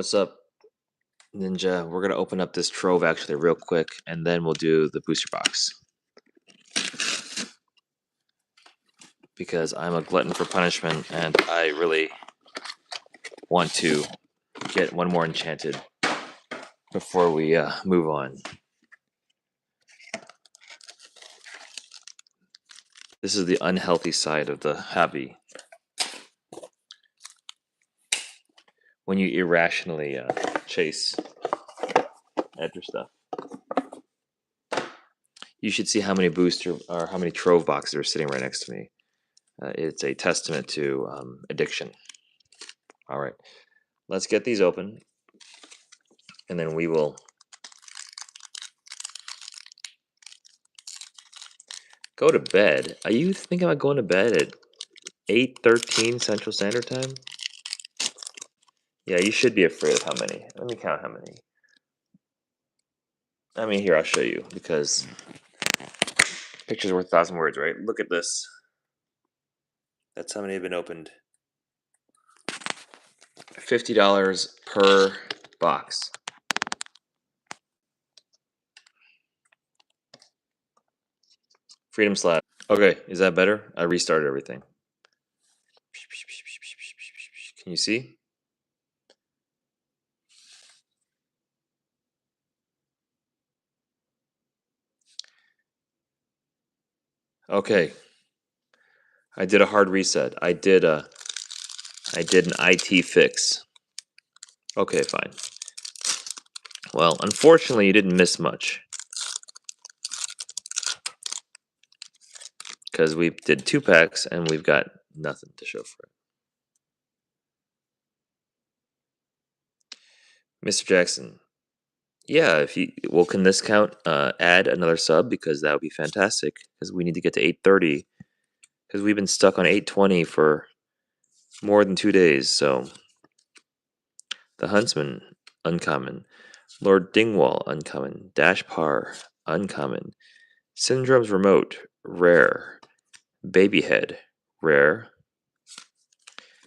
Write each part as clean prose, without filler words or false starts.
What's up, Ninja? We're gonna open up this Trove actually real quick, and then we'll do the booster box. Because I'm a glutton for punishment, and I really want to get one more enchanted before we move on. This is the unhealthy side of the hobby. When you irrationally chase after stuff. You should see how many booster or how many Trove boxes are sitting right next to me. It's a testament to addiction. All right, let's get these open, and then we will go to bed. Are you thinking about going to bed at 8:13 Central Standard Time? Yeah, you should be afraid of how many. Let me count how many. I mean, here, I'll show you, because picture's worth 1,000 words, right? Look at this. That's how many have been opened. $50 per box. Freedom slab. Okay, is that better? I restarted everything. Can you see? Okay. I did a hard reset. I did an IT fix. Okay, fine. Well, unfortunately, you didn't miss much, because we did 2 packs and we've got nothing to show for it. Mr. Jackson. Yeah, if you can this count add another sub, because that would be fantastic, because we need to get to 8:30, because we've been stuck on 8:20 for more than 2 days. So the Huntsman, uncommon. Lord Dingwall, uncommon. Dash Par, uncommon. Syndrome's Remote, rare. Babyhead, rare.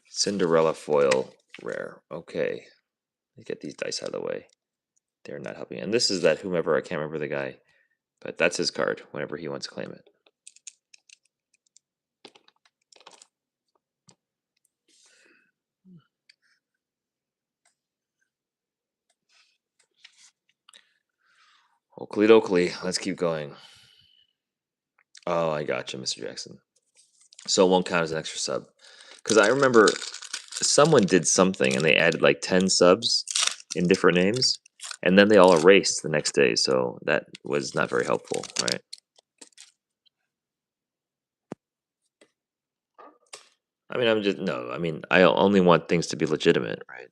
Cinderella Foil, rare. Okay, let's get these dice out of the way. They're not helping. And this is that whomever, I can't remember the guy, but that's his card whenever he wants to claim it. Oakley dokley, let's keep going. Oh, I gotcha, Mr. Jackson. So it won't count as an extra sub. Because I remember someone did something and they added like 10 subs in different names, and then they all erased the next day. So that was not very helpful, right? I mean, I only want things to be legitimate, right?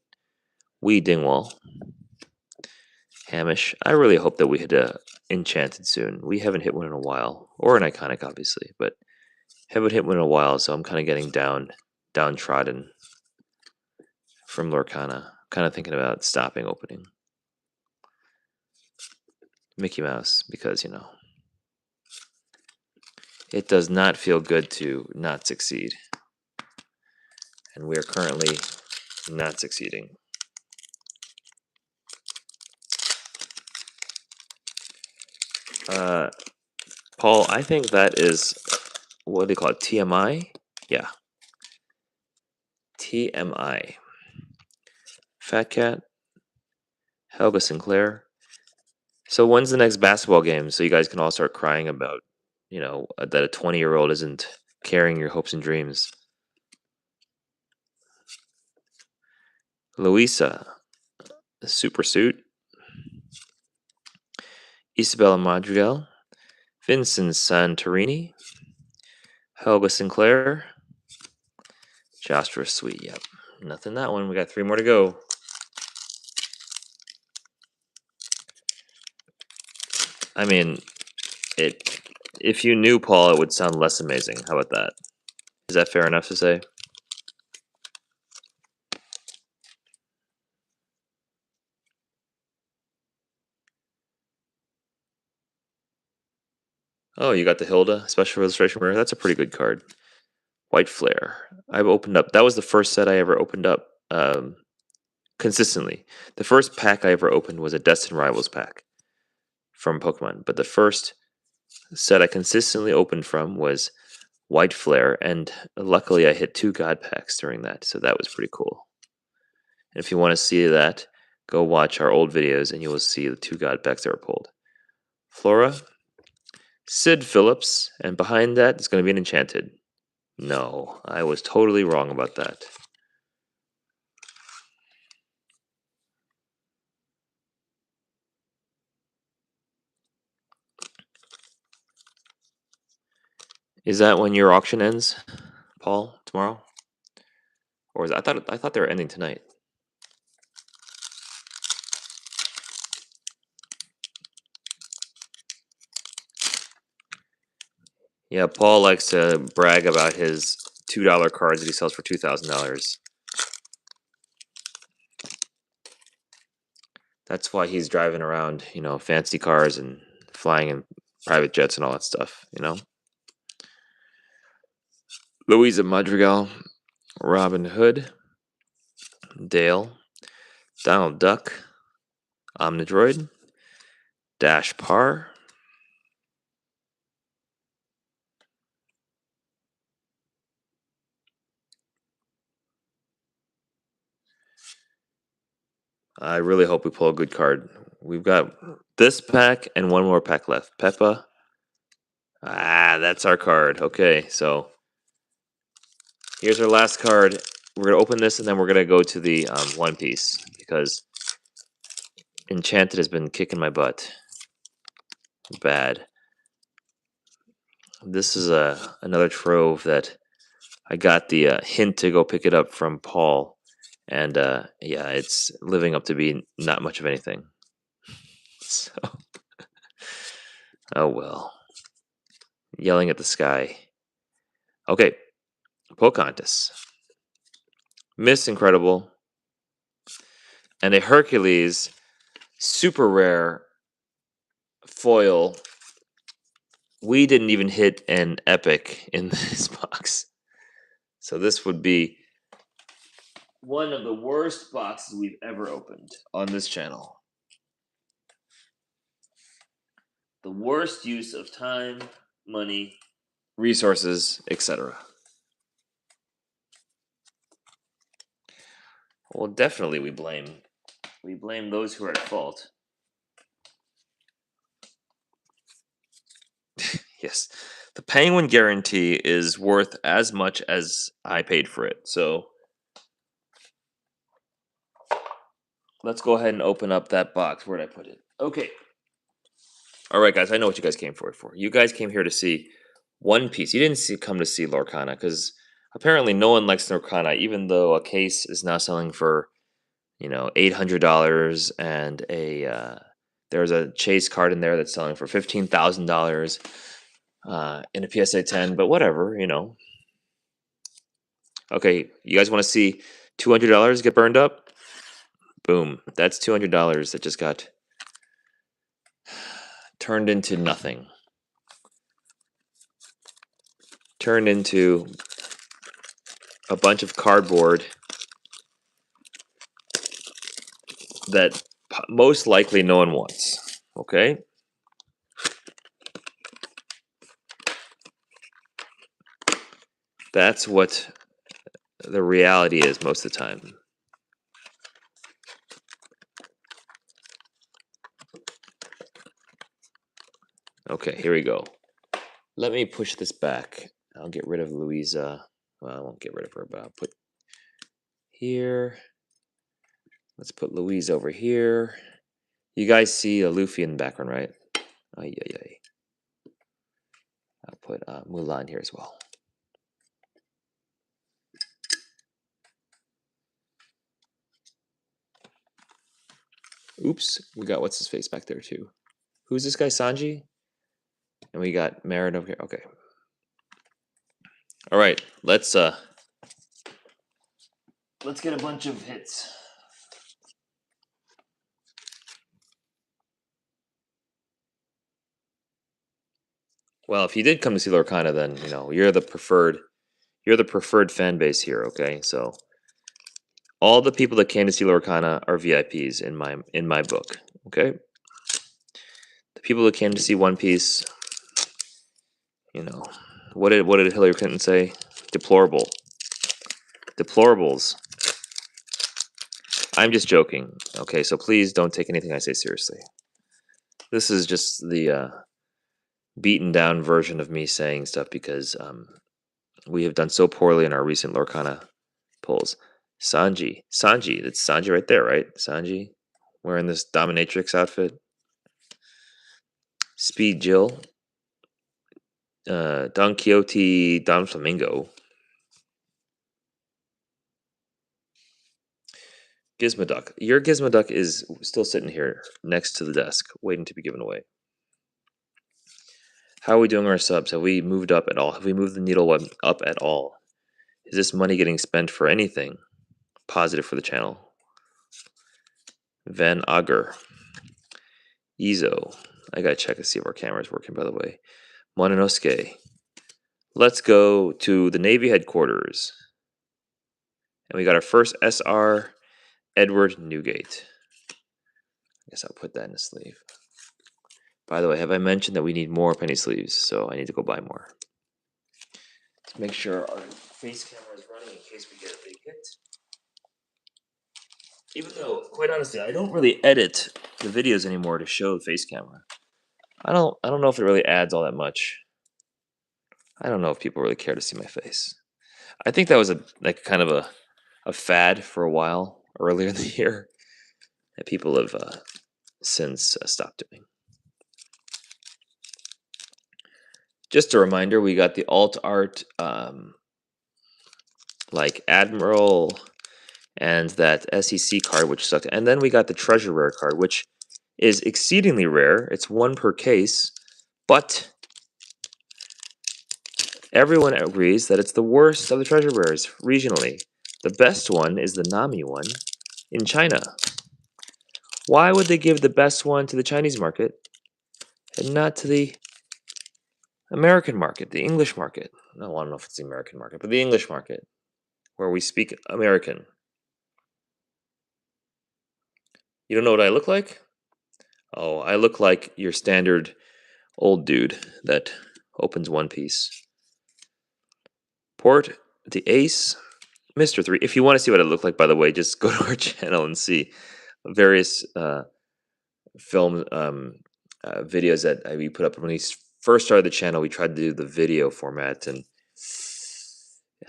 Dingwall. Hamish. I really hope that we hit a Enchanted soon. We haven't hit one in a while. Or an Iconic, obviously, but haven't hit one in a while, so I'm kind of getting downtrodden from Lorcana. Kind of thinking about stopping opening. Mickey Mouse, because, it does not feel good to not succeed. And we are currently not succeeding. Paul, I think that is, what do they call it, TMI? Yeah. TMI. Fat Cat. Helga Sinclair. So when's the next basketball game, so you guys can all start crying about, that a 20-year-old isn't carrying your hopes and dreams? Luisa. Super Suit. Isabella Madrigal. Vincent Santorini. Helga Sinclair. Joshua Sweet, yep. Nothing that one. We got 3 more to go. I mean, if you knew Paul, it would sound less amazing. How about that? Is that fair enough to say? Oh, you got the Hilda special illustration rare. That's a pretty good card. White Flare. I've opened up. That was the first set I ever opened up. consistently. The first pack I ever opened was a Destined Rivals pack from Pokemon, but the first set I consistently opened from was White Flare, and luckily I hit 2 God packs during that, so that was pretty cool. And if you want to see that, go watch our old videos and you will see the 2 God packs that were pulled. Flora, Sid Phillips, and behind that is going to be an Enchanted. No, I was totally wrong about that. Is that when your auction ends, Paul, tomorrow? Or is I thought they were ending tonight. Yeah, Paul likes to brag about his $2 cards that he sells for $2,000. That's why he's driving around, fancy cars and flying in private jets and all that stuff, Louisa Madrigal, Robin Hood, Dale, Donald Duck, Omnidroid, Dash Par, I really hope we pull a good card. We've got this pack and one more pack left. Peppa. That's our card. Okay, so here's our last card. We're going to open this and then we're going to go to the One Piece because Enchanted has been kicking my butt. Bad. This is another Trove that I got the hint to go pick it up from Paul. And yeah, it's living up to be not much of anything. So, oh well. Yelling at the sky. Okay, Pocahontas. Miss Incredible. And a Hercules super rare foil. We didn't even hit an epic in this box. So this would be one of the worst boxes we've ever opened on this channel. The worst use of time, money, resources, etc. Well, definitely we blame those who are at fault. Yes. The Penguin guarantee is worth as much as I paid for it. So let's go ahead and open up that box. Where'd I put it? Okay. All right, guys. I know what you guys came for. You guys came here to see One Piece. You didn't come to see Lorcana because apparently no one likes Lorcana, even though a case is now selling for $800 and there's a chase card in there that's selling for $15,000 in a PSA 10. But whatever. Okay, you guys want to see $200 get burned up? Boom. That's $200 that just got turned into nothing. Turned into a bunch of cardboard that most likely no one wants. Okay? That's what the reality is most of the time. Okay, here we go. Let me push this back. I'll get rid of Louisa. Well, I won't get rid of her, but I'll put here. Let's put Louise over here. You guys see a Luffy in the background, right? Ay, ay, ay. I'll put Mulan here as well. Oops, we got what's his face back there too. Who's this guy, Sanji? And we got Marin over here. Okay. All right, let's get a bunch of hits. Well, if you did come to see Lorcana, then you're the preferred fan base here. Okay, so All the people that came to see Lorcana are VIPs in my book. Okay, the people that came to see One Piece, you know, what did Hillary Clinton say? Deplorable, deplorables. I'm just joking. Okay, so please don't take anything I say seriously. This is just the beaten down version of me saying stuff because we have done so poorly in our recent Lorcana polls. Sanji, that's Sanji right there, right? Sanji, wearing this dominatrix outfit. Speed Jill, Don Quixote, Don Flamingo, Gizmoduck. Your Gizmoduck is still sitting here next to the desk, waiting to be given away. How are we doing our subs? Have we moved up at all? Have we moved the needle up at all? Is this money getting spent for anything positive for the channel? Van Auger. Izo. I gotta check to see if our camera is working, by the way. Mononosuke. Let's go to the Navy headquarters. And we got our first SR, Edward Newgate. I guess I'll put that in the sleeve. By the way, have I mentioned that we need more penny sleeves? So I need to go buy more. To make sure our face camera is running in case we get a big hit. Even though, quite honestly, I don't really edit the videos anymore to show the face camera. I don't know if it really adds all that much. I don't know if people really care to see my face. I think that was kind of a fad for a while earlier in the year that people have since stopped doing. Just a reminder, we got the alt art like Admiral and that SEC card, which sucked. And then we got the treasure rare card, which is exceedingly rare. It's one per case, but everyone agrees that it's the worst of the treasure rares regionally. The best one is the Nami one in China. Why would they give the best one to the Chinese market and not to the American market, the English market? No, I don't know if it's the American market, but the English market, where we speak American. You don't know what I look like? Oh, I look like your standard old dude that opens One Piece. Port the Ace, Mr. 3. If you want to see what I look like, by the way, just go to our channel and see various film videos that we put up. When we first started the channel, we tried to do the video format, and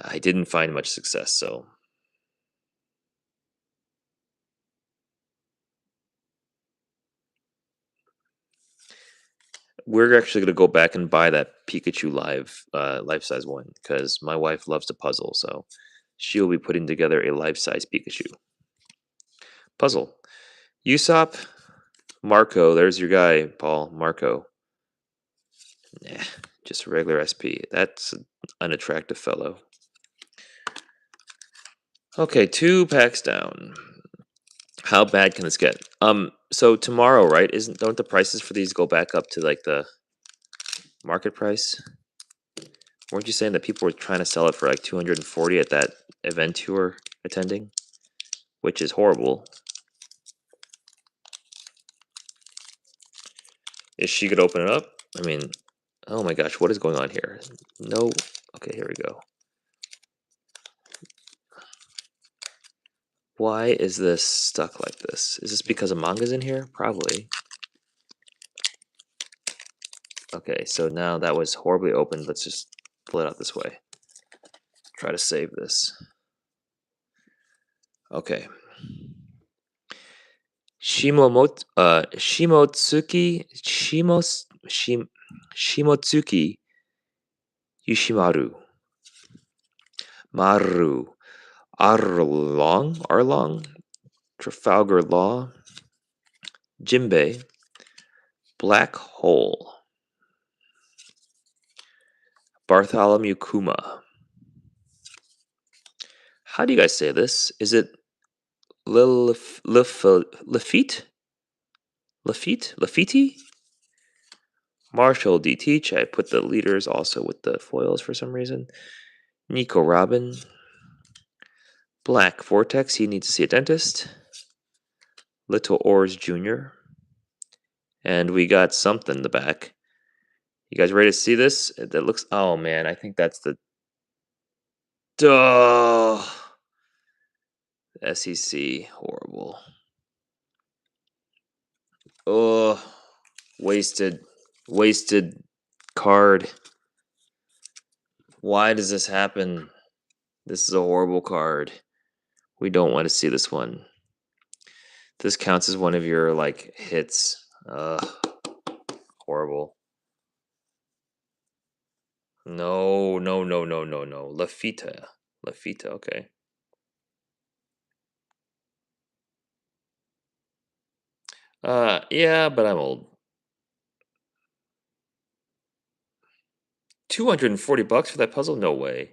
I didn't find much success, so... We're actually going to go back and buy that Pikachu life-size one, because my wife loves to puzzle, so she'll be putting together a life-size Pikachu. Puzzle. Usopp, Marco, there's your guy, Paul, Marco. Nah, just a regular SP. That's an unattractive fellow. Okay, 2 packs down. How bad can this get? So tomorrow, right? Don't the prices for these go back up to like the market price? Weren't you saying that people were trying to sell it for like 240 at that event you were attending? Which is horrible. Is she gonna open it up? I mean, oh my gosh, what is going on here? No. Okay, here we go. Why is this stuck like this? Is this because a manga's in here? Probably. Okay, so now that was horribly opened. Let's just pull it out this way. Try to save this. Okay. Shimotsuki Yushimaru. Maru. Arlong, Trafalgar Law, Jimbei, Black Hole, Bartholomew Kuma. How do you guys say this? Is it Lafitte? Lafitte? Marshall D. Teach. I put the leaders also with the foils for some reason. Nico Robin. Black Vortex, he needs to see a dentist. Little Oars Jr. And we got something in the back. You guys ready to see this? That looks... Oh, man, I think that's the... Duh! SEC. Horrible. Oh, wasted. Wasted card. Why does this happen? This is a horrible card. We don't want to see this one. This counts as one of your, like, hits. Horrible. No, no, no, no, no, no. Lafita. Lafita, okay. Yeah, but I'm old. $240 for that puzzle? No way.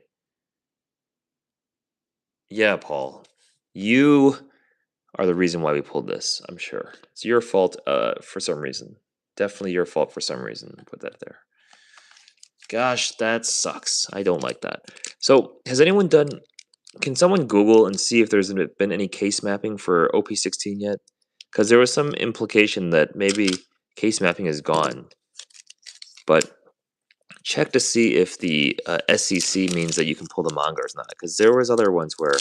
Yeah, Paul. You are the reason why we pulled this, I'm sure. It's your fault for some reason. Definitely your fault for some reason. Put that there. Gosh, that sucks. I don't like that. So, has anyone done... Can someone Google and see if there's been any case mapping for OP-16 yet? Because there was some implication that maybe case mapping is gone. But check to see if the SEC means that you can pull the manga or not. Because there was other ones where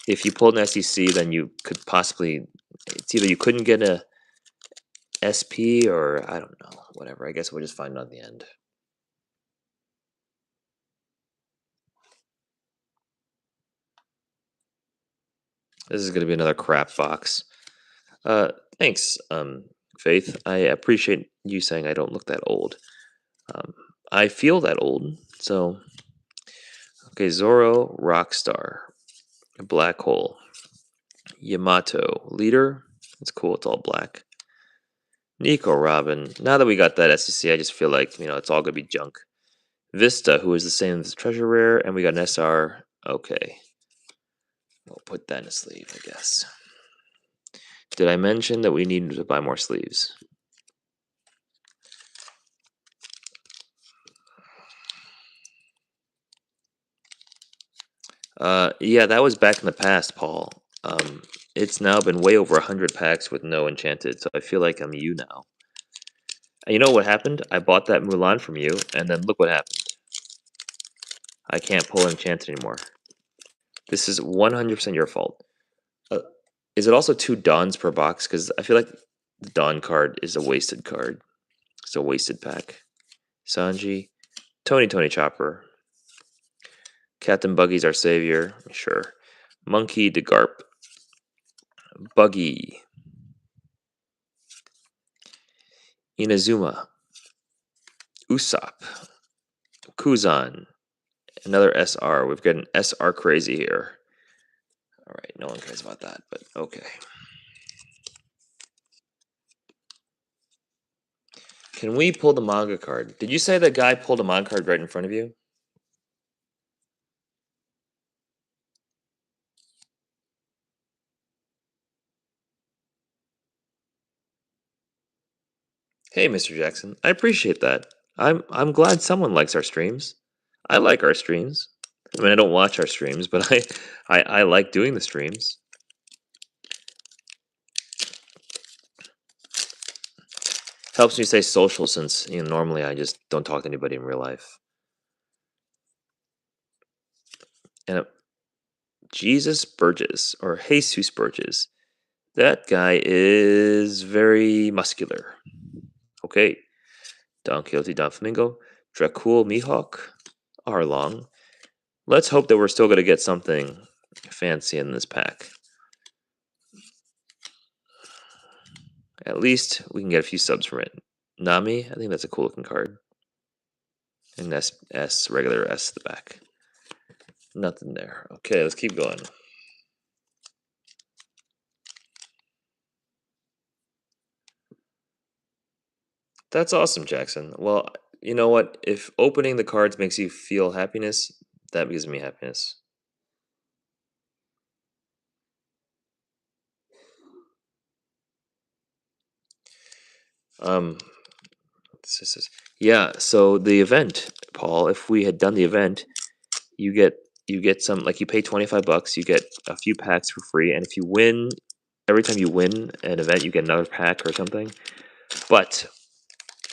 if you pulled an SEC, then you could possibly... It's either you couldn't get a SP or I don't know. Whatever. I guess we'll just find out at the end. This is going to be another crap box. Thanks, Faith. I appreciate you saying I don't look that old. I feel that old, so... Okay, Zoro, Rockstar. Black Hole. Yamato, Leader. It's cool, it's all black. Nico, Robin. Now that we got that SEC, I just feel like, it's all going to be junk. Vista, who is the same as Treasure Rare, and we got an SR. Okay. We'll put that in a sleeve, I guess. Did I mention that we need to buy more sleeves? Yeah, that was back in the past, Paul. It's now been way over 100 packs with no Enchanted, so I feel like I'm you now. And you know what happened? I bought that Mulan from you, and then look what happened. I can't pull Enchanted anymore. This is 100% your fault. Is it also 2 Dawns per box? Because I feel like the Dawn card is a wasted card. It's a wasted pack. Sanji. Tony Chopper. Captain Buggy's our savior. Sure. Monkey DeGarp. Buggy. Inazuma. Usopp. Kuzan. Another SR. We've got an SR crazy here. Alright, no one cares about that, but okay. Can we pull the manga card? Did you say that guy pulled a manga card right in front of you? Hey, Mr. Jackson, I appreciate that. I'm glad someone likes our streams. I like our streams. I mean, I don't watch our streams, but I like doing the streams. Helps me stay social since, normally I just don't talk to anybody in real life. And Jesus Burgess, or Jesus Burgess, that guy is very muscular. Okay. Don Quixote, Don Flamingo, Dracul, Mihawk, Arlong. Let's hope that we're still going to get something fancy in this pack. At least we can get a few subs from it. Nami, I think that's a cool looking card. And S, regular S at the back. Nothing there. Okay, let's keep going. That's awesome, Jackson. Well, you know what? If opening the cards makes you feel happiness, that gives me happiness. Yeah, so the event, Paul, if we had done the event, you get you get some, like you pay 25 bucks, you get a few packs for free, and if you win, every time you win an event, you get another pack or something. But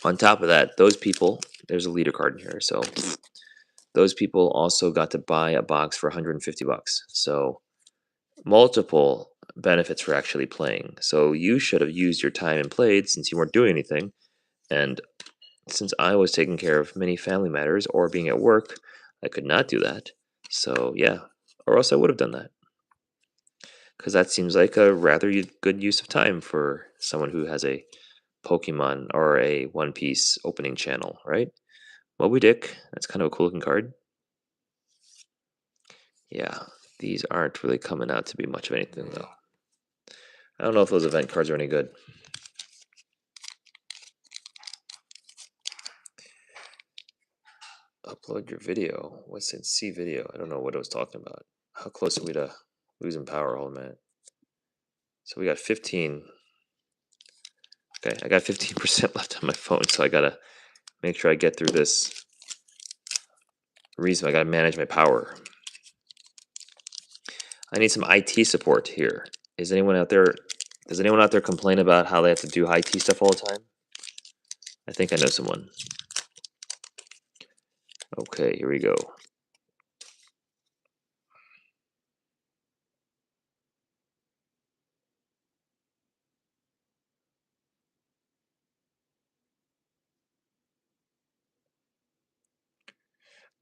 on top of that, those people, there's a leader card in here, so those people also got to buy a box for 150 bucks. So multiple benefits for actually playing. So you should have used your time and played since you weren't doing anything. And since I was taking care of many family matters or being at work, I could not do that. So yeah, or else I would have done that. Because that seems like a rather good use of time for someone who has a Pokemon or a One Piece opening channel, right? Moby Dick, that's kind of a cool looking card. Yeah, these aren't really coming out to be much of anything though. I don't know if those event cards are any good. Upload your video. What's in C video? I don't know what I was talking about. How close are we to losing power? Hold a minute. So we got 15. Okay, I got 15% left on my phone, so I gotta make sure I get through this. Reason I gotta manage my power. I need some IT support here. Is anyone out there? Does anyone out there complain about how they have to do IT stuff all the time? I think I know someone. Okay, here we go.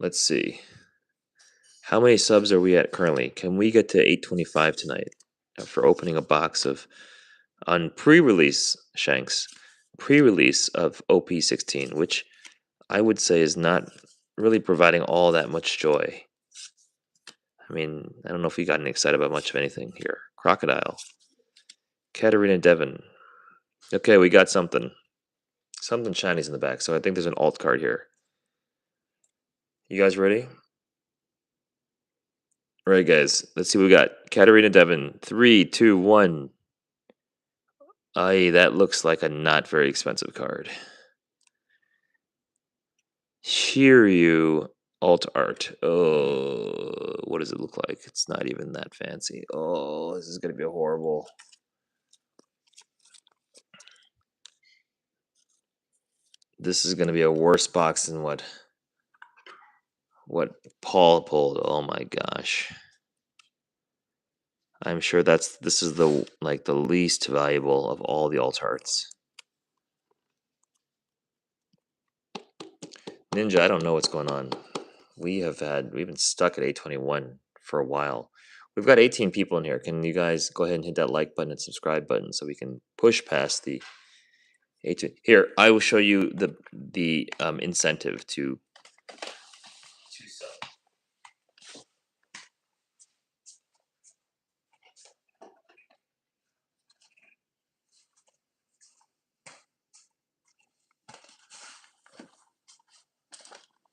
Let's see. How many subs are we at currently? Can we get to 825 tonight for opening a box of on pre-release Shanks, pre-release of OP-16, which I would say is not really providing all that much joy. I mean, I don't know if you got excited about much of anything here. Crocodile, Katarina Devon. Okay, we got something. Something shinies in the back, so I think there's an alt card here. You guys ready? All right, guys. Let's see what we got. Katarina Devon. 3, 2, 1. Aye, that looks like a not very expensive card. Shiryu alt art. Oh, what does it look like? It's not even that fancy. Oh, this is gonna be horrible. This is gonna be a worse box than what Paul pulled. Oh my gosh. I'm sure this is the least valuable of all the alt arts. Ninja, I don't know what's going on. We've been stuck at 821 for a while. We've got 18 people in here. Can you guys go ahead and hit that like button and subscribe button so we can push past the 18? Here, I will show you the incentive to sub.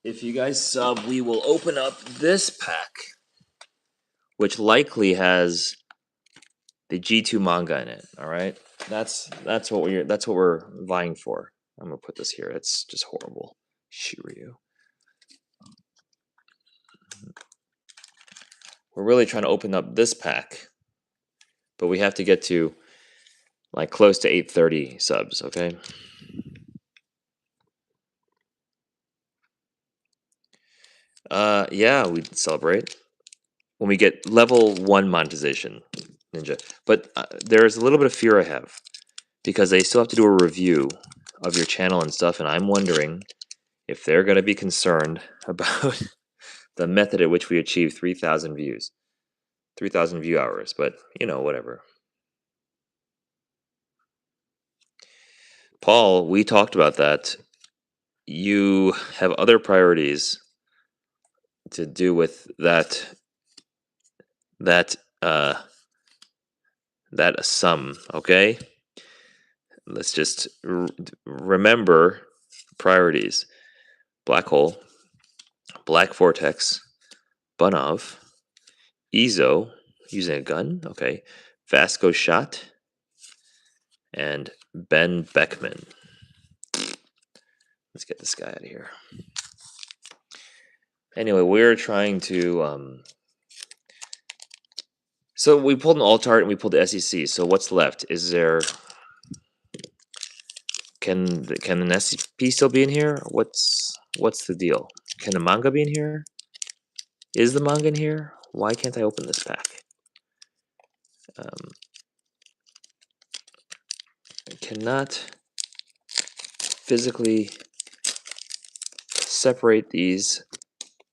If you guys sub, we will open up this pack, which likely has the G2 manga in it. All right, that's what we're vying for. I'm gonna put this here. It's just horrible. Shiryu. We're really trying to open up this pack, but we have to get to like close to 830 subs. Okay. Yeah, we celebrate when we get level 1 monetization, Ninja. But there's a little bit of fear I have because they still have to do a review of your channel and stuff, and I'm wondering if they're going to be concerned about the method at which we achieve 3,000 views, 3,000 view hours. But whatever. Paul, we talked about that. You have other priorities to do with that sum, okay? Let's just remember priorities. Black hole, black vortex, Bunov, Ezo, using a gun, okay, Vasco shot, and Ben Beckman. Let's get this guy out of here. Anyway, we're trying to. So we pulled an alt art and we pulled the SEC. So what's left? Is there? Can an SCP still be in here? What's the deal? Can the manga be in here? Is the manga in here? Why can't I open this pack? I cannot physically separate these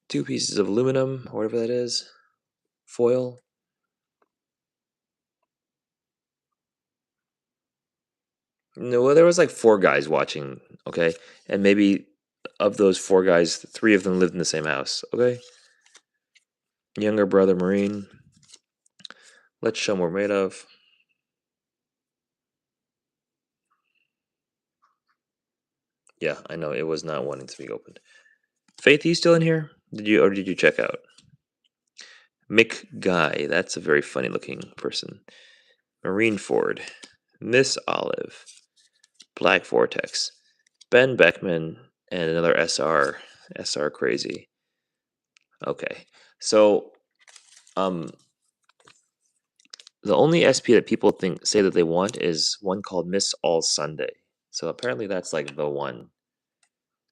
two pieces of aluminum, or whatever that is, foil. No, well, there was like 4 guys watching, okay? And maybe of those 4 guys, 3 of them lived in the same house, okay? Younger brother Marine. Let's show them what we're made of. Yeah, I know, it was not wanting to be opened. Faith, you still in here? Did you check out? Mick Guy, that's a very funny looking person. Marine Ford. Miss Olive. Black Vortex. Ben Beckman, and another SR. SR Crazy. Okay. So, the only SP that people say that they want is one called Miss All Sunday. So apparently that's like the one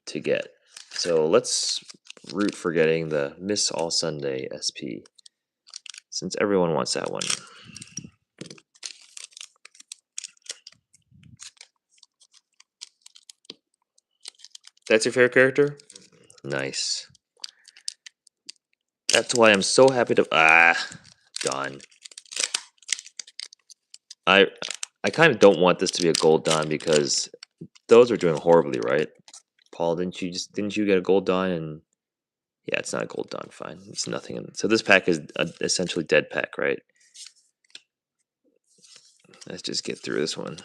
to get. So let's root for getting the Miss All Sunday SP, since everyone wants that one. That's your favorite character? Nice. That's why I'm so happy to Dawn. I kind of don't want this to be a gold Dawn because those are doing horribly, right? Paul, didn't you get a gold Dawn? And yeah, it's not a gold Dawn. Fine, it's nothing. So this pack is essentially dead pack, right? Let's just get through this one.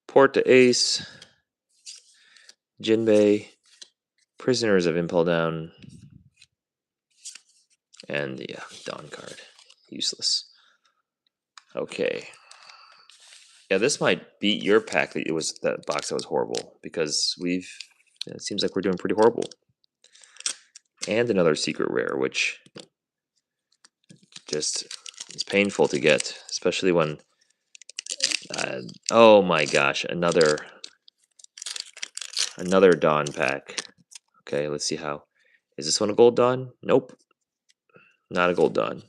Port to Ace, Jinbei, Prisoners of Impel Down, and yeah, Dawn card. Useless. Okay. Yeah, this might beat your pack. It was that box that was horrible because it seems like we're doing pretty horrible. And another secret rare, which just is painful to get, especially when. Oh my gosh, another Dawn pack. Okay, let's see how. Is this one a gold Dawn? Nope, not a gold Dawn.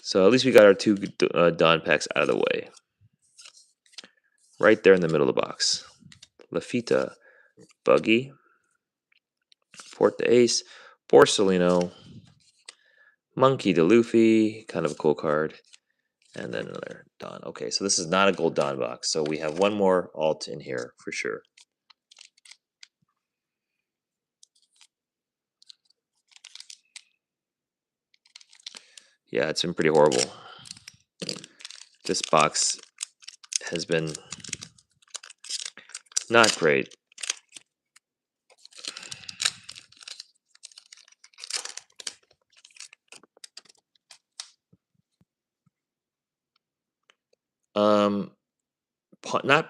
So at least we got our 2 Dawn packs out of the way. Right there in the middle of the box. Lafita, Buggy, Port the Ace, Borsalino, Monkey to Luffy, kind of a cool card, and then another Dawn. Okay, so this is not a gold Dawn box, so we have one more alt in here for sure. Yeah, it's been pretty horrible. This box has been not great.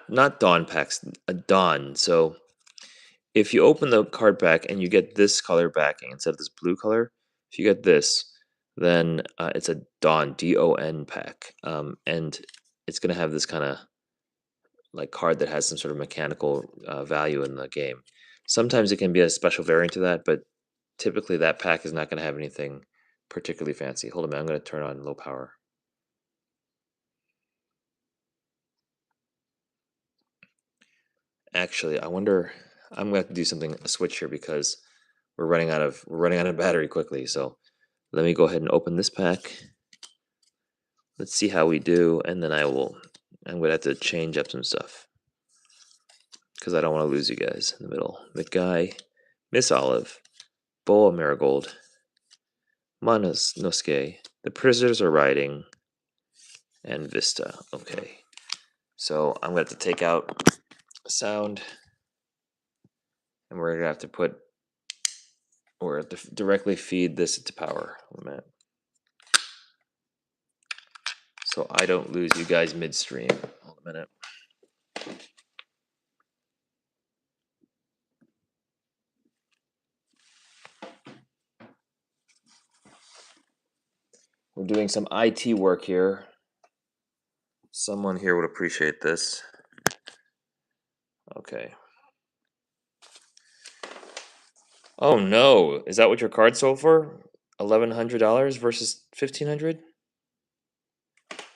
Not Dawn packs, a Dawn. So if you open the card back and you get this color backing instead of this blue color, if you get this, then it's a Dawn, DON pack, and it's gonna have this kind of like card that has some sort of mechanical value in the game. Sometimes it can be a special variant to that, but typically that pack is not going to have anything particularly fancy. Hold on, I'm going to turn on low power. Actually, I wonder. I'm going to have to do something a switch here because we're running out of battery quickly. So let me go ahead and open this pack. Let's see how we do, and then I'm going to have to change up some stuff because I don't want to lose you guys in the middle. McGuy, Miss Olive, Boa Marigold, Mononosuke, The Prisoners Are Riding, and Vista. Okay. So I'm going to have to take out sound, and we're going to have to directly feed this into power. Hold a minute. So I don't lose you guys midstream. Hold a minute. We're doing some IT work here. Someone here would appreciate this. Okay. Oh no! Is that what your card sold for? $1,100 versus $1,500?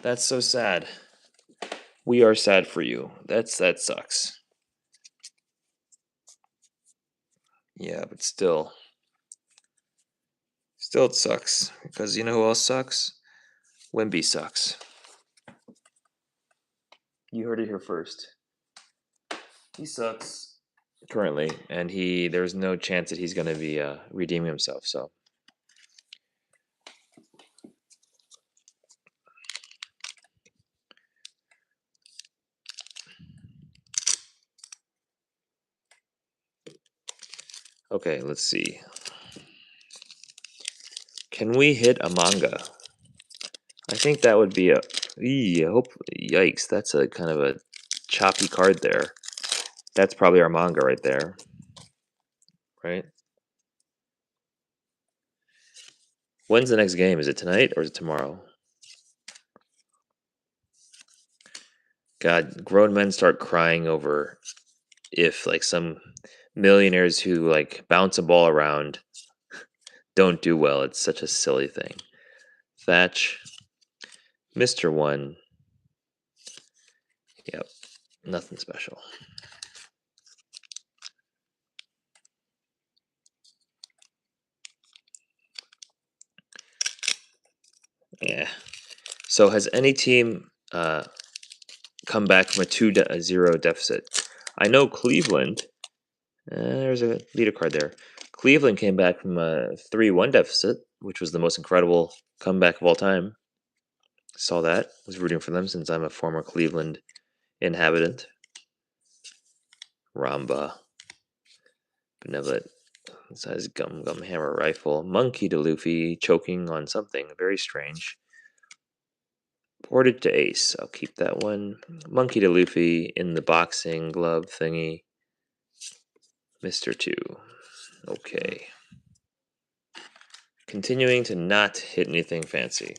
That's so sad. We are sad for you. That sucks. Yeah, but still it sucks because you know who else sucks? Wemby sucks. You heard it here first. He sucks currently, and there's no chance that he's going to be redeeming himself. So. Okay, let's see. Can we hit a manga? I think that would be yikes, that's a kind of a choppy card there. That's probably our manga right there. Right? When's the next game? Is it tonight or is it tomorrow? God, grown men start crying over if like some millionaires who like bounce a ball around don't do well. It's such a silly thing. Thatch, Mr. One. Yep, nothing special. Yeah. So has any team come back from a 2-0 deficit? I know Cleveland. There's a leader card there. Cleveland came back from a 3-1 deficit, which was the most incredible comeback of all time. Saw that. Was rooting for them since I'm a former Cleveland inhabitant. Ramba. Benevolent. Size gum hammer rifle. Monkey to Luffy, choking on something very strange. Ported to Ace. I'll keep that one. Monkey to Luffy in the boxing glove thingy. Mr. 2. Okay. Continuing to not hit anything fancy.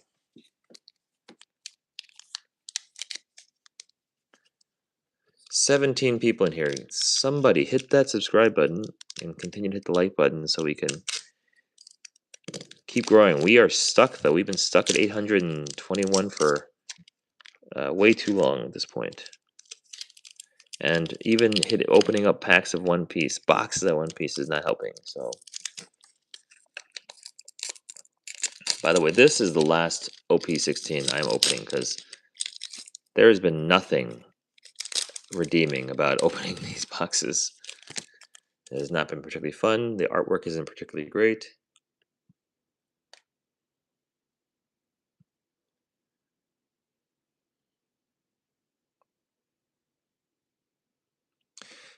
$17 people in here. Somebody hit that subscribe button and continue to hit the like button so we can keep growing. We are stuck, though. We've been stuck at 821 for way too long at this point. And even opening up packs of One Piece, boxes of One Piece is not helping. So, by the way, this is the last OP-16 I'm opening because there has been nothing redeeming about opening these boxes. It has not been particularly fun. The artwork isn't particularly great.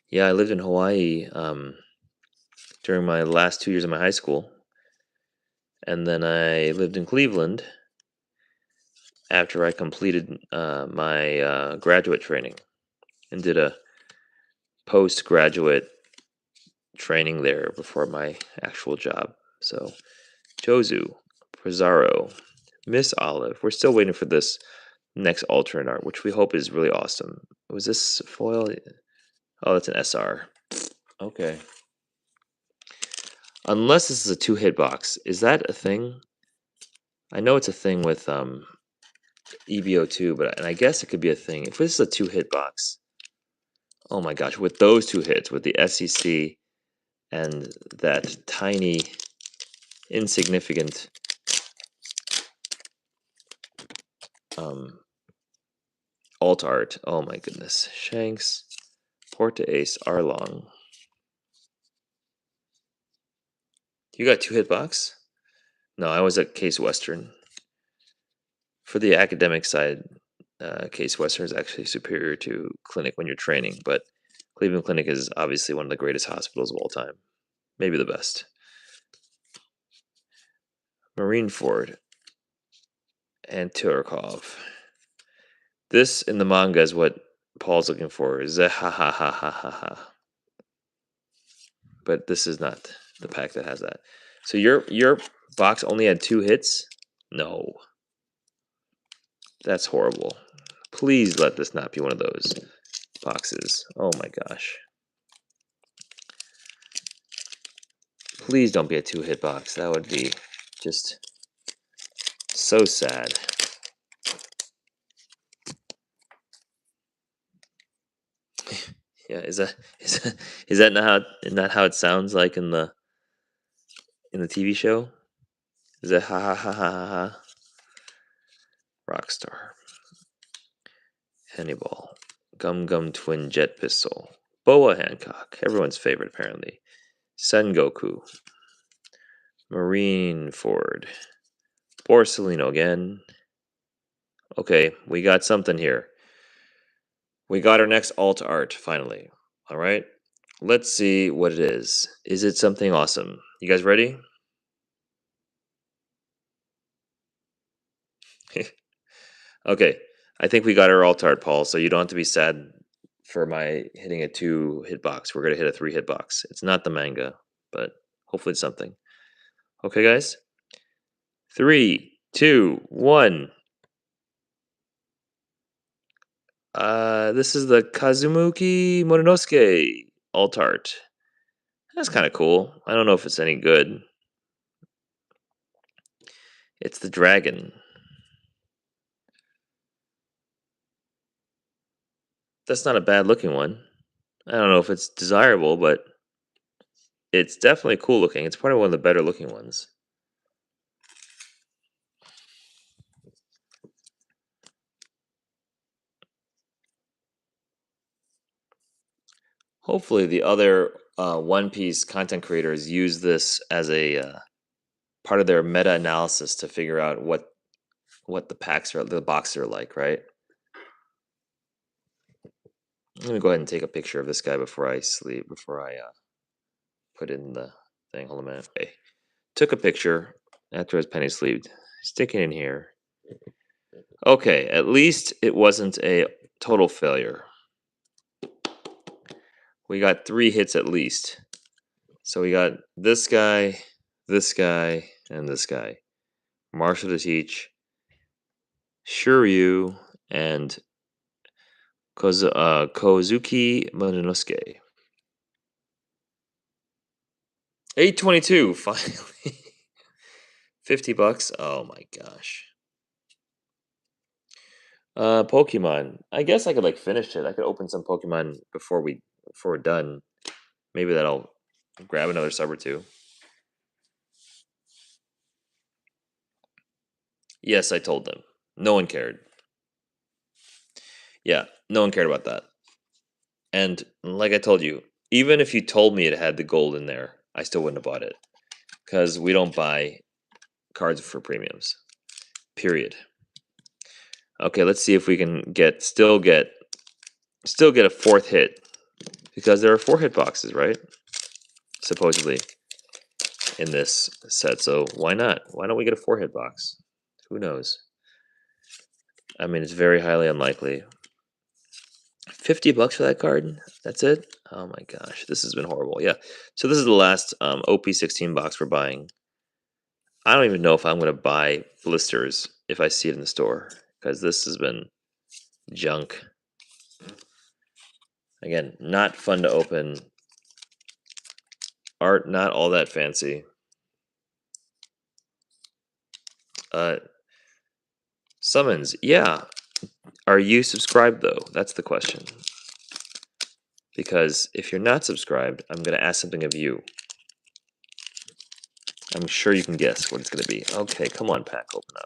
Yeah, I lived in Hawaii during my last 2 years of my high school. And then I lived in Cleveland after I completed my graduate training and did a postgraduate training there before my actual job. So, Jozu, Pizarro, Miss Olive. We're still waiting for this next alternate art, which we hope is really awesome. Was this foil? Oh, that's an SR. Okay. Unless this is a 2-hit box. Is that a thing? I know it's a thing with EBO2, and I guess it could be a thing. If this is a 2-hit box, oh my gosh, with those 2 hits, with the SEC and that tiny, insignificant alt art, oh my goodness. Shanks, Port to Ace, Arlong. You got 2-hit box? No, I was at Case Western. For the academic side, Case Western is actually superior to Clinic when you're training, but Cleveland Clinic is obviously one of the greatest hospitals of all time. Maybe the best. Marineford and Turkov. This in the manga is what Paul's looking for. Zehahahaha. But this is not the pack that has that. So your box only had 2 hits? No. That's horrible. Please let this not be one of those boxes. Oh my gosh. Please don't be a 2-hit box. That would be just so sad. Yeah, is that not how it sounds like in the TV show? Is that ha ha ha ha ha ha? Rockstar. Hannibal. Gum Gum Twin Jet Pistol. Boa Hancock. Everyone's favorite, apparently. Sen Goku. Marine Ford. Borsellino again. Okay, we got something here. We got our next alt art, finally. All right. Let's see what it is. Is it something awesome? You guys ready? Okay. I think we got our alt art, Paul, so you don't have to be sad for my hitting a 2-hit box. We're going to hit a 3-hit box. It's not the manga, but hopefully it's something. Okay, guys? 3, 2, 1. This is the Kazumuki Mononosuke alt art. That's kind of cool. I don't know if it's any good. It's the dragon. That's not a bad looking one. I don't know if it's desirable, but it's definitely cool looking. It's probably one of the better looking ones. Hopefully, the other One Piece content creators use this as a part of their meta analysis to figure out what the boxes are like, right? Let me go ahead and take a picture of this guy before I sleep. Before I put in the thing. Hold on a minute. Okay. Took a picture after his penny sleeved. Stick it in here. Okay, at least it wasn't a total failure. We got 3 hits at least. So we got this guy, and this guy. Marshall to teach, Shuryu, and Kozuki Mononosuke. 822, finally. $50. Oh my gosh. Pokemon. I guess I could like finish it. I could open some Pokemon before we're done. Maybe that'll grab another sub or two. Yes, I told them. No one cared. Yeah, no one cared about that. And like I told you, even if you told me it had the gold in there, I still wouldn't have bought it. Because we don't buy cards for premiums. Period. Okay, let's see if we can still get a 4th hit. Because there are 4-hit boxes, right? Supposedly in this set. So why not? Why don't we get a 4-hit box? Who knows? I mean, it's very highly unlikely. $50 for that card? That's it? Oh my gosh, this has been horrible. Yeah. So this is the last OP-16 box we're buying. I don't even know if I'm going to buy blisters if I see it in the store, because this has been junk. Again, not fun to open. Art not all that fancy. Summons, yeah. Are you subscribed though? That's the question. Because if you're not subscribed, I'm going to ask something of you. I'm sure you can guess what it's going to be. Okay, come on, pack, open up.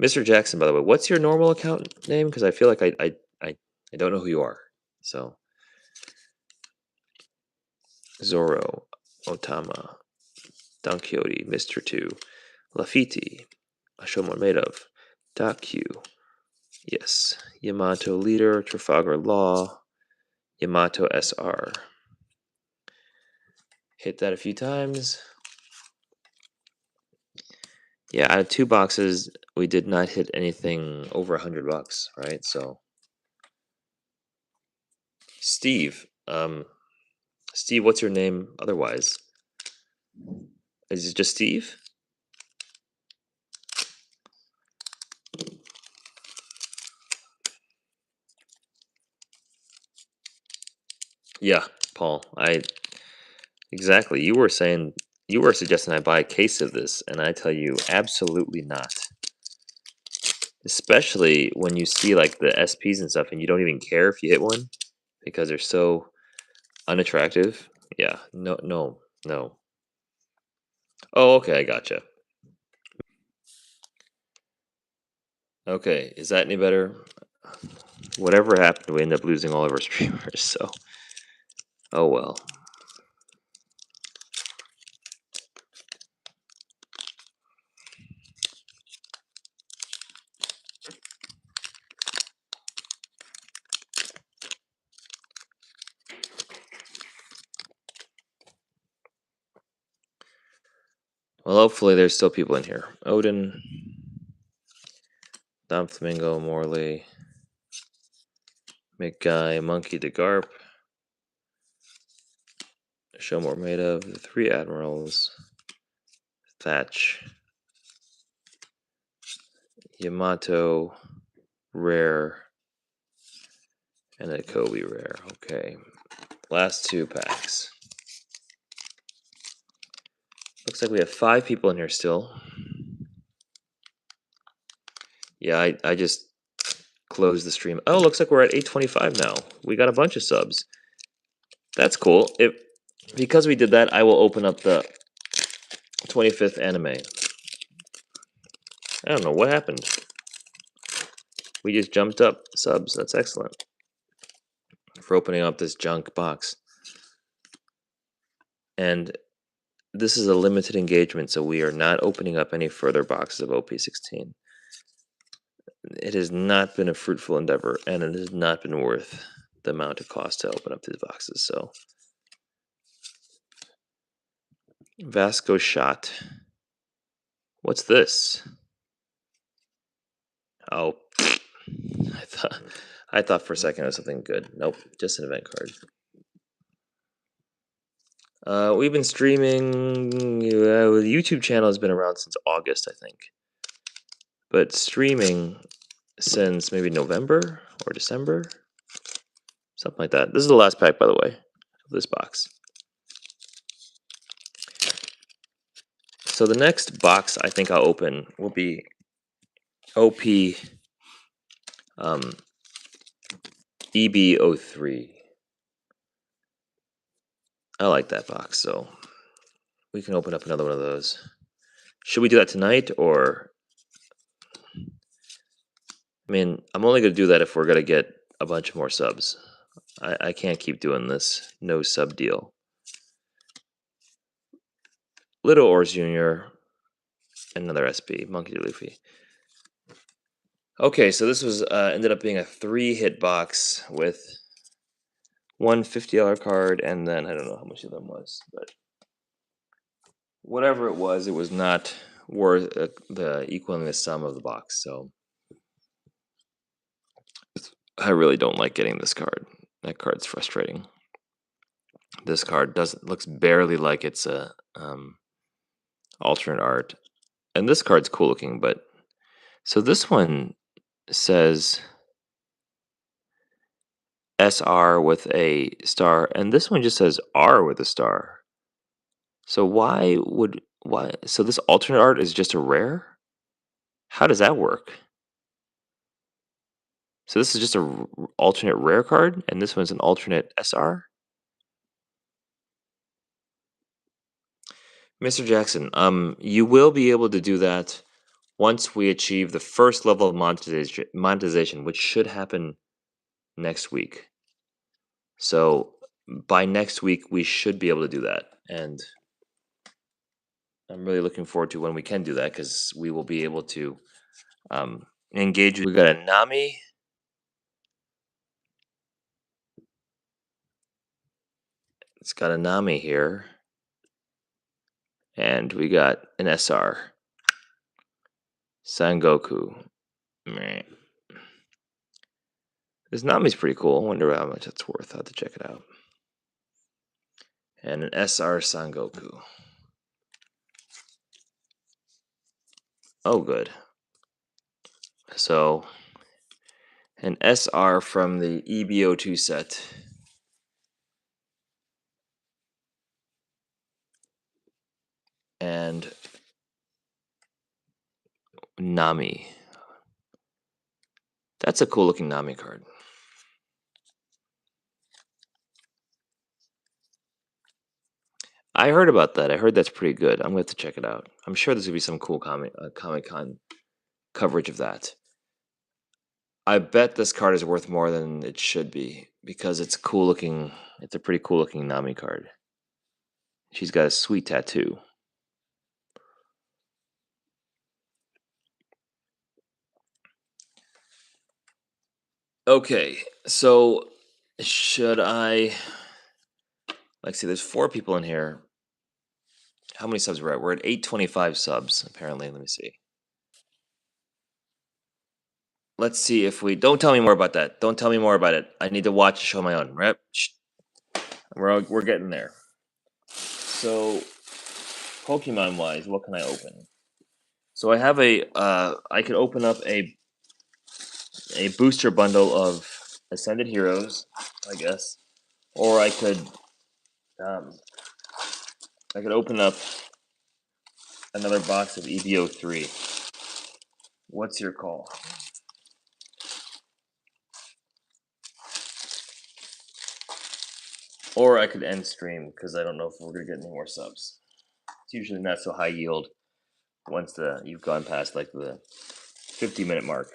Mr. Jackson, by the way, what's your normal account name? Because I feel like I don't know who you are. So, Zoro, Otama, Don Quixote, Mr. 2, Lafiti, Ashomon made of, Daku, yes, Yamato Leader, Trafalgar Law, Yamato SR. Hit that a few times. Yeah, out of 2 boxes, we did not hit anything over $100, right? So, Steve, Steve, what's your name otherwise? Is it just Steve? Yeah, Paul. Exactly. You were suggesting I buy a case of this, and I tell you, absolutely not. Especially when you see like the SPs and stuff, and you don't even care if you hit one because they're so unattractive. Yeah. No. No. No. Oh, okay. I gotcha. Okay. Is that any better? Whatever happened, we end up losing all of our streamers. So, oh well. Well, hopefully there's still people in here. Odin, Dom Flamingo, Morley, McGuy, Monkey, the Garp, Show More Made of, the Three Admirals, Thatch, Yamato, Rare, and a Kobe Rare. Okay. Last 2 packs. Looks like we have 5 people in here still. Yeah, I just closed the stream. Oh, looks like we're at 825 now. We got a bunch of subs. That's cool. Because we did that, I will open up the 25th anime. I don't know what happened. We just jumped up subs. That's excellent. For opening up this junk box. And this is a limited engagement, so we are not opening up any further boxes of OP-16. It has not been a fruitful endeavor, and it has not been worth the amount it costs to open up these boxes. So, Vasco shot. What's this? Oh, I thought for a second it was something good. Nope, just an event card. We've been streaming. The YouTube channel has been around since August, I think, but streaming since maybe November or December, something like that. This is the last pack, by the way, of this box. So the next box I think I'll open will be OP EB03. I like that box, so we can open up another one of those. Should we do that tonight, or? I mean, I'm only going to do that if we're going to get a bunch more subs. I can't keep doing this no sub deal. Little Ors Jr., another SP, Monkey D. Luffy. Okay, so this was ended up being a 3-hit box with one $50 card, and then I don't know how much of them was, but whatever it was not worth the equaling the sum of the box. So I really don't like getting this card. That card's frustrating. This card looks barely like it's a alternate art, and this card's cool looking, but so this one says SR with a star, and this one just says R with a star. So why? So this alternate art is just a rare? How does that work? So this is just a alternate rare card, and this one's an alternate SR? Mr. Jackson, you will be able to do that once we achieve the first level of monetization, which should happen next week. So by next week, we should be able to do that. And I'm really looking forward to when we can do that, because we will be able to engage. We got a Nami. It's got a Nami here. And we got an SR. Sangoku. Meh. This Nami's pretty cool. I wonder how much it's worth. I'll have to check it out. And an SR Sangoku. Oh, good. So, an SR from the EB02 set. and Nami. That's a cool looking Nami card. I heard about that. I heard that's pretty good. I'm going to have to check it out. I'm sure there's going to be some cool Comic-Con coverage of that. I bet this card is worth more than it should be because it's cool looking. It's a pretty cool looking Nami card. She's got a sweet tattoo. Okay, so should I? Let's see, there's 4 people in here. How many subs we're at? We're at 825 subs, apparently. Let me see. Let's see if we... Don't tell me more about that. Don't tell me more about it. I need to watch the show on my own. Right? We're getting there. So, Pokemon-wise, what can I open? So I have a... I could open up a booster bundle of Ascended Heroes, I guess. Or I could open up another box of EVO3. What's your call? Or I could end stream because I don't know if we're gonna get any more subs. It's usually not so high yield once you've gone past like the 50-minute mark.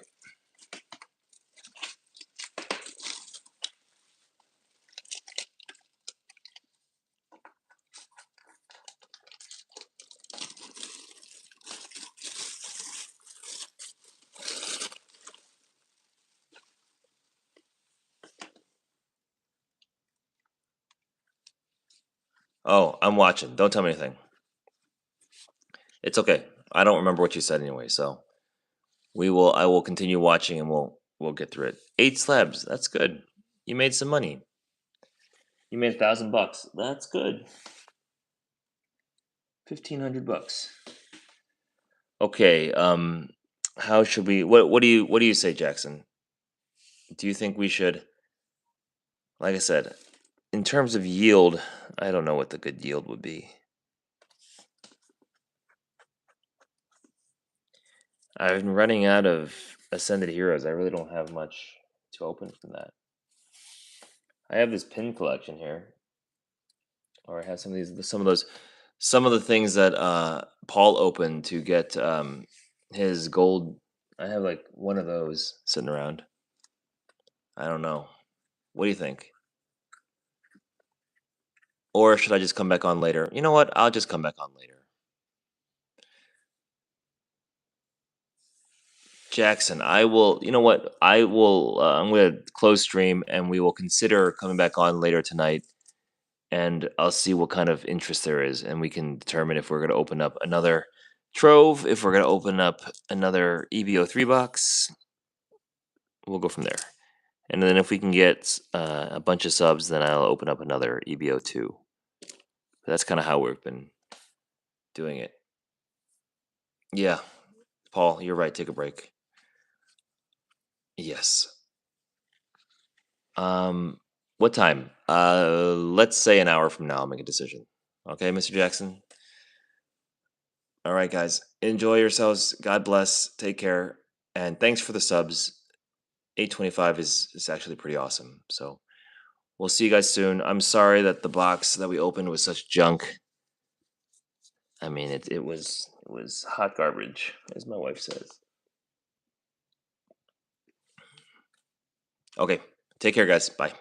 Oh, I'm watching. Don't tell me anything. It's okay. I don't remember what you said anyway, so I will continue watching and we'll get through it. 8 slabs. That's good. You made some money. You made $1,000. That's good. $1,500. Okay. How should we? What do you say, Jackson? Do you think we should? Like I said, in terms of yield, I don't know what the good yield would be. I've been running out of Ascended Heroes. I really don't have much to open from that. I have this pin collection here, or I have some of the things that Paul opened to get his gold. I have like one of those sitting around. I don't know. What do you think? Or should I just come back on later? You know what? I'll just come back on later. Jackson, I will. You know what? I will. I'm going to close stream, and we will consider coming back on later tonight, and I'll see what kind of interest there is, and we can determine if we're going to open up another Trove, if we're going to open up another EVO3 box. We'll go from there, and then if we can get a bunch of subs, then I'll open up another EVO2. That's kind of how we've been doing it. Yeah, Paul, you're right. Take a break. Yes. What time? Let's say an hour from now. I'll make a decision. Okay, Mr. Jackson. All right, guys. Enjoy yourselves. God bless. Take care, and thanks for the subs. 825 is actually pretty awesome. So we'll see you guys soon. I'm sorry that the box that we opened was such junk. I mean, it was hot garbage, as my wife says. Okay, take care, guys. Bye.